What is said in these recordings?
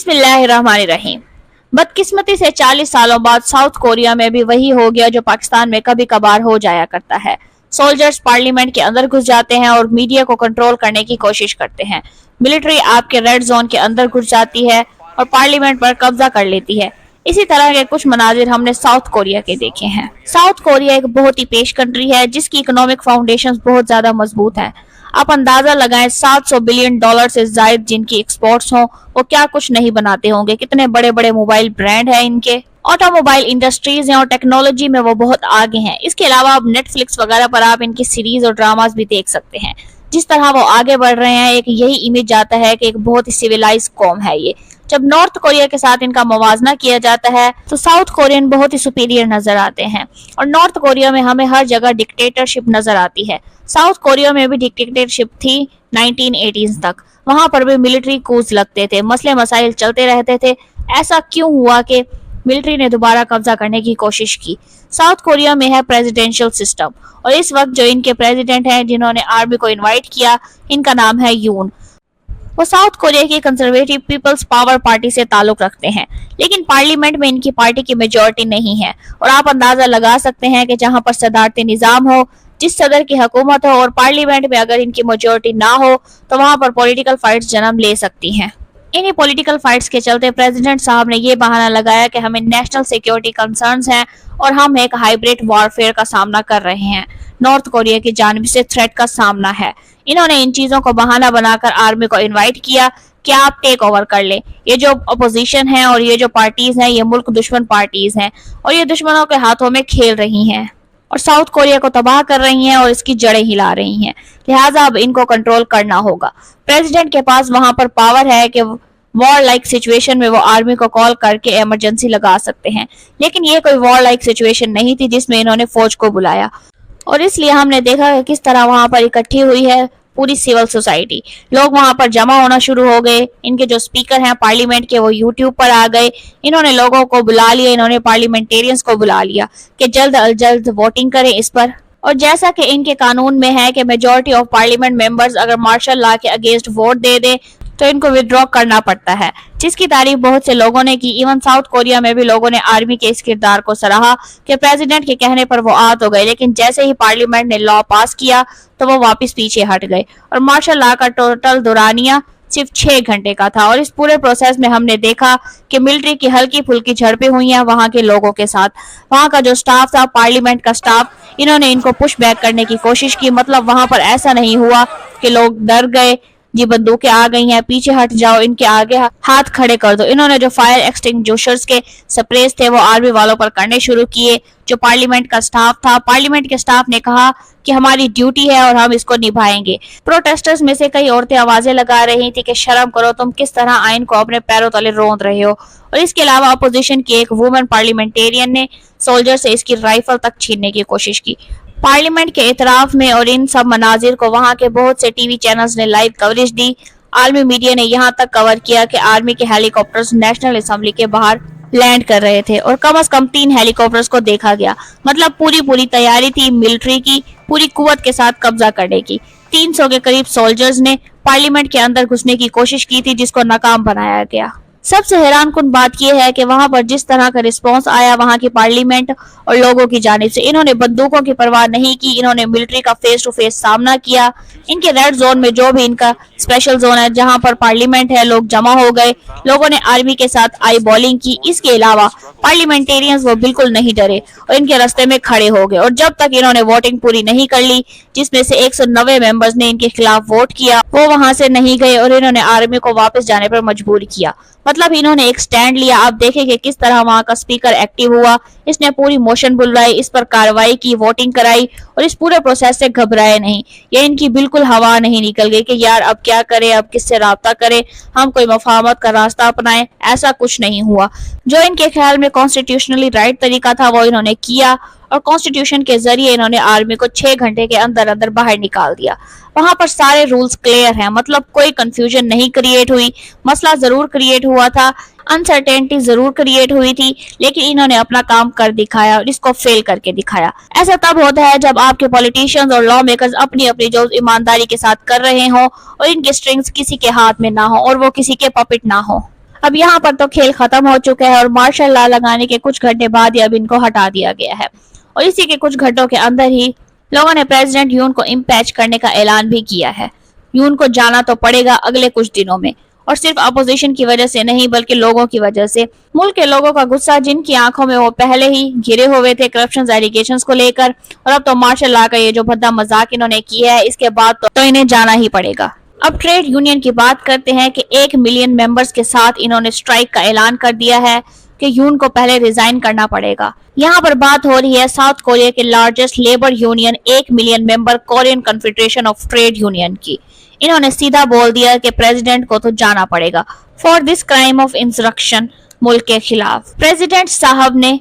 बिस्मिल्लाहिर्रहमानिर्रहीम। बदकिस्मती से 40 सालों बाद साउथ कोरिया में भी वही हो गया जो पाकिस्तान में कभी कभार हो जाया करता है। सोल्जर्स पार्लियामेंट के अंदर घुस जाते हैं और मीडिया को कंट्रोल करने की कोशिश करते हैं। मिलिट्री आपके रेड जोन के अंदर घुस जाती है और पार्लियामेंट पर कब्जा कर लेती है। इसी तरह के कुछ मनाजिर हमने साउथ कोरिया के देखे हैं। साउथ कोरिया एक बहुत ही पेश कंट्री है जिसकी इकोनॉमिक फाउंडेशन बहुत ज्यादा मजबूत है। आप अंदाजा लगाएं, $700 बिलियन से जायद जिनकी एक्सपोर्ट्स हों, वो क्या कुछ नहीं बनाते होंगे। कितने बड़े बड़े मोबाइल ब्रांड हैं इनके, ऑटोमोबाइल इंडस्ट्रीज हैं और टेक्नोलॉजी में वो बहुत आगे हैं। इसके अलावा अब नेटफ्लिक्स वगैरह पर आप इनकी सीरीज और ड्रामास भी देख सकते हैं। जिस तरह वो आगे बढ़ रहे हैं, एक यही इमेज आता है कि एक बहुत ही सिविलाइज कौम है ये। जब नॉर्थ कोरिया के साथ इनका मुवाजना किया जाता है तो साउथ कोरियन बहुत ही सुपीरियर नजर आते हैं और नॉर्थ कोरिया में हमें हर जगह डिक्टेटरशिप नजर आती है। साउथ कोरिया में भी डिक्टेटरशिप थी 1980s तक। वहां पर भी मिलिट्री कूच लगते थे, मसले मसाइल चलते रहते थे। ऐसा क्यों हुआ कि मिलिट्री ने दोबारा कब्जा करने की कोशिश की? साउथ कोरिया में है प्रेसिडेंशियल सिस्टम और इस वक्त जो इनके प्रेसिडेंट हैं जिन्होंने आर्मी को इनवाइट किया, इनका नाम है यून। वो साउथ कोरिया की कंजर्वेटिव पीपल्स पावर पार्टी से ताल्लुक रखते हैं, लेकिन पार्लियामेंट में इनकी पार्टी की मेजोरिटी नहीं है और आप अंदाजा लगा सकते हैं कि जहां पर सदारती निजाम हो, जिस सदर की हुकूमत हो और पार्लियामेंट में अगर इनकी मेजोरिटी ना हो तो वहां पर पॉलिटिकल फाइट्स जन्म ले सकती हैं। इन्हीं पॉलिटिकल फाइट्स के चलते प्रेसिडेंट साहब ने ये बहाना लगाया कि हमें नेशनल सिक्योरिटी कंसर्न्स हैं और हम एक हाइब्रिड वॉरफेयर का सामना कर रहे हैं। नॉर्थ कोरिया की जानिब से थ्रेट का सामना है। इन्होंने इन चीजों को बहाना बनाकर आर्मी को इनवाइट किया कि आप टेक ओवर कर लें। ये जो अपोजिशन है और ये जो पार्टीज हैं, ये मुल्क दुश्मन पार्टीज हैं और ये दुश्मनों के हाथों में खेल रही हैं और साउथ कोरिया को तबाह कर रही हैं और इसकी जड़ें हिला रही हैं। लिहाजा अब इनको कंट्रोल करना होगा। प्रेसिडेंट के पास वहां पर पावर है कि वॉर लाइक सिचुएशन में वो आर्मी को कॉल करके इमरजेंसी लगा सकते हैं, लेकिन ये कोई वॉर लाइक सिचुएशन नहीं थी जिसमें इन्होंने फौज को बुलाया और इसलिए हमने देखा कि किस तरह वहां पर इकट्ठी हुई है पूरी सिविल सोसाइटी। लोग वहां पर जमा होना शुरू हो गए। इनके जो स्पीकर हैं पार्लियामेंट के, वो यूट्यूब पर आ गए। इन्होंने लोगों को बुला लिया, इन्होंने पार्लियामेंटेरियंस को बुला लिया कि जल्द अज जल्द वोटिंग करें इस पर। और जैसा कि इनके कानून में है कि मेजॉरिटी ऑफ पार्लियामेंट मेंबर्स अगर मार्शल लॉ के अगेंस्ट वोट दे दे तो इनको विड्रॉ करना पड़ता है, जिसकी तारीफ बहुत से लोगों ने की। इवन साउथ कोरिया में भी लोगों ने आर्मी के इस किरदार को सराहा कि प्रेसिडेंट के कहने पर वो आ तो गए, लेकिन जैसे ही पार्लियामेंट ने लॉ पास किया तो वो वापस पीछे हट गए और मार्शल लॉ का टोटल दौरानिया सिर्फ 6 घंटे का था। और इस पूरे प्रोसेस में हमने देखा कि मिलिट्री की हल्की फुल्की झड़पें हुई हैं वहां के लोगों के साथ। वहां का जो स्टाफ था, पार्लियामेंट का स्टाफ, इन्होंने इनको पुश बैक करने की कोशिश की। मतलब वहां पर ऐसा नहीं हुआ कि लोग डर गए, जी बंदूकें आ गई हैं, पीछे हट जाओ, इनके आगे हाथ खड़े कर दो। इन्होंने जो फायर एक्सटिंग्विशर्स के स्प्रेस थे वो आर्मी वालों पर करने शुरू किए। जो पार्लियामेंट का स्टाफ था, पार्लियामेंट के स्टाफ ने कहा कि हमारी ड्यूटी है और हम इसको निभाएंगे। प्रोटेस्टर्स में से कई औरतें आवाजें लगा रही थी कि शर्म करो, तुम किस तरह आइन को अपने पैरों तले रोंद रहे हो। और इसके अलावा अपोजिशन की एक वुमेन पार्लियामेंटेरियन ने सोल्जर से इसकी राइफल तक छीनने की कोशिश की। पार्लियामेंट के इतराफ में और इन सब मनाजिर को वहां के बहुत से टीवी चैनल्स ने लाइव कवरेज दी। आर्मी मीडिया ने यहाँ तक कवर किया कि आर्मी के हेलीकॉप्टर्स नेशनल असेंबली के बाहर लैंड कर रहे थे और कम से कम 3 हेलीकॉप्टर्स को देखा गया। मतलब पूरी तैयारी थी मिलिट्री की पूरी कुव्वत के साथ कब्जा करने की। 300 के करीब सोल्जर्स ने पार्लियामेंट के अंदर घुसने की कोशिश की थी, जिसको नाकाम बनाया गया। सबसे हैरान कुन बात यह है कि वहां पर जिस तरह का रिस्पांस आया वहां की पार्लियामेंट और लोगों की जानिब से, इन्होंने बंदूकों की परवाह नहीं की। इन्होंने मिलिट्री का फेस टू फेस सामना किया। इनके रेड जोन में, जो भी इनका स्पेशल जोन है जहां पर पार्लियामेंट है, लोग जमा हो गए। लोगों ने आर्मी के साथ आई बॉलिंग की। इसके अलावा पार्लियामेंटेरियंस वो बिल्कुल नहीं डरे और इनके रास्ते में खड़े हो गए और जब तक इन्होंने वोटिंग पूरी नहीं कर ली, जिसमें से 190 मेंबर्स ने इनके खिलाफ वोट किया, वो वहां से नहीं गए और इन्होंने आर्मी को वापस जाने पर मजबूर किया। मतलब इन्होंने एक स्टैंड लिया। आप देखेंगे किस तरह वहां का स्पीकर एक्टिव हुआ। इसने पूरी मोशन बुलवाई, इस पर कार्रवाई की, वोटिंग कराई और इस पूरे प्रोसेस से घबराए नहीं। ये इनकी बिल्कुल हवा नहीं निकल गई कि यार अब क्या करें, अब किससे राब्ता करें, हम कोई मफाहमत का रास्ता अपनाएं। ऐसा कुछ नहीं हुआ। जो इनके ख्याल में कॉन्स्टिट्यूशनली राइट तरीका था वो इन्होंने किया और कॉन्स्टिट्यूशन के जरिए इन्होंने आर्मी को 6 घंटे के अंदर अंदर बाहर निकाल दिया। वहां पर सारे रूल्स क्लियर हैं, मतलब कोई कंफ्यूजन नहीं क्रिएट हुई। मसला जरूर क्रिएट हुआ था, अनसर्टेनिटी जरूर क्रिएट हुई थी, लेकिन इन्होंने अपना काम कर दिखाया और इसको फेल करके दिखाया। ऐसा तब होता है जब आपके पॉलिटिशियंस और लॉ मेकर्स अपनी अपनी जो ईमानदारी के साथ कर रहे हों और इनके स्ट्रिंग्स किसी के हाथ में ना हो और वो किसी के पपेट ना हो। اب یہاں پر تو کھیل ختم ہو چکا ہے اور مارشل لا لگانے کے کچھ گھنٹے بعد ہی اب ان کو ہٹا دیا گیا ہے، اور اسی کے کچھ گھنٹوں کے اندر ہی لوگوں نے پریزیڈنٹ یون کو امپیچ کرنے کا اعلان بھی کیا ہے۔ یون کو جانا تو پڑے گا اگلے کچھ دنوں میں، اور صرف اپوزیشن کی وجہ سے نہیں بلکہ لوگوں کی وجہ سے۔ ملک کے لوگوں کا غصہ جن کی آنکھوں میں وہ پہلے ہی گھرے ہوئے تھے کرپشن ایلیگیشنز کو لے کر، اور اب تو مارشل لا کا یہ جو بھدا مذاق انہوں نے کیا ہے، اس کے بعد تو انہیں جانا ہی پڑے گا۔ اب ٹریڈ یونین کی بات کرتے ہیں کہ 1 ملین ممبرز کے ساتھ انہوں نے اسٹرائک کا اعلان کر دیا ہے کہ یون کو پہلے ریزائن کرنا پڑے گا۔ یہاں پر بات ہو رہی ہے ساؤتھ کوریا کے largest labour union 1 million member Korean Confederation of Trade Union کی۔ انہوں نے سیدھا بول دیا کہ پریزیڈنٹ کو تو جانا پڑے گا for this crime of insurrection, ملک کے خلاف۔ پریزیڈنٹ صاحب نے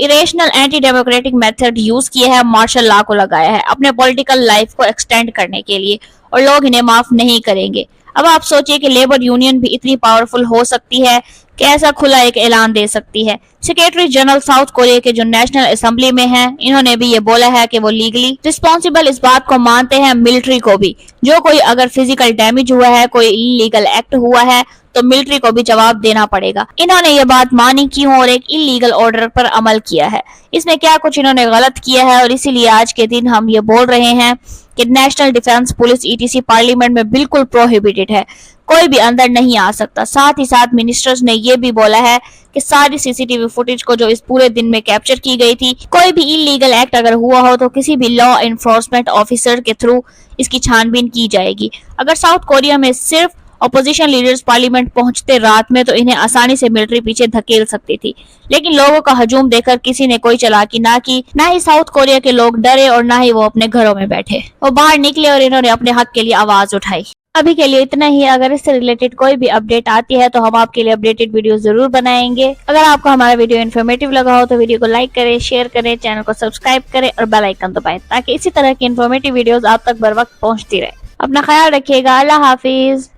irrational anti democratic method use کیا ہے، مارشل لا کو لگایا ہے اپنے پولیٹیکل لائف کو ایکسٹینڈ کرنے کے لیے، اور لوگ انہیں معاف نہیں کریں گے۔ اب آپ سوچئے کہ لیبر یونین بھی اتنی پاورفل ہو سکتی ہے کہ ایسا کھلا ایک اعلان دے سکتی ہے۔ سیکریٹری جنرل ساؤتھ کوریا کے جو نیشنل اسمبلی میں ہیں، انہوں نے بھی یہ بولا ہے کہ وہ لیگلی رسپانسیبل اس بات کو مانتے ہیں ملٹری کو بھی، جو کوئی اگر فزیکل ڈیمیج ہوا ہے، کوئی انلیگل ایکٹ ہوا ہے تو ملٹری کو بھی جواب دینا پڑے گا۔ انہوں نے یہ بات مانی کیوں اور ایک انلیگل آرڈر پر عمل کیا ہے، اس میں کیا کچھ انہوں نے غلط کیا ہے، اور اسی لیے آج کے دن ہم یہ بول رہے ہیں کہ national defence police ETC parliament میں بالکل پروہیبیٹڈ ہے، کوئی بھی اندر نہیں آ سکتا۔ ساتھ ہی ساتھ منسٹرز نے یہ بھی بولا ہے کہ ساری CCTV فوٹیج کو جو اس پورے دن میں کیپچر کی گئی تھی، کوئی بھی انلیگل ایکٹ اگر ہوا ہو تو کسی بھی لا انفورسمنٹ آفیسر کے تھرو اس کی چھان بین کی جائے گی۔ اگر ساؤتھ کوریا میں صرف اپوزیشن لیڈرز پارلیمنٹ پہنچتے رات میں تو انہیں آسانی سے ملٹری پیچھے دھکیل سکتی تھی، لیکن لوگوں کا ہجوم دیکھ کر کسی نے کوئی چالاکی نہ کی، نہ ہی ساؤتھ کوریا کے لوگ ڈرے اور نہ ہی وہ اپنے گھروں میں بیٹھے، وہ باہر نکلے اور انہوں نے اپنے حق کے لیے آواز اٹھائی۔ ابھی کے لیے اتنا ہی، اگر اس سے ریلیٹڈ کوئی بھی اپڈیٹ آتی ہے تو ہم آپ کے لیے اپڈیٹڈ ویڈیو ضرور بنائیں گے۔ اگر آپ کو ہمارا ویڈیو انفارمیٹیو لگا ہو تو ویڈیو کو لائک کریں، شیئر کریں، چینل کو سبسکرائب کریں اور بیل آئیکن دبائیں تاکہ اسی طرح کی انفارمیٹیو ویڈیوز آپ تک بر وقت پہنچتی رہے۔ اپنا خیال رکھیے گا، اللہ حافظ۔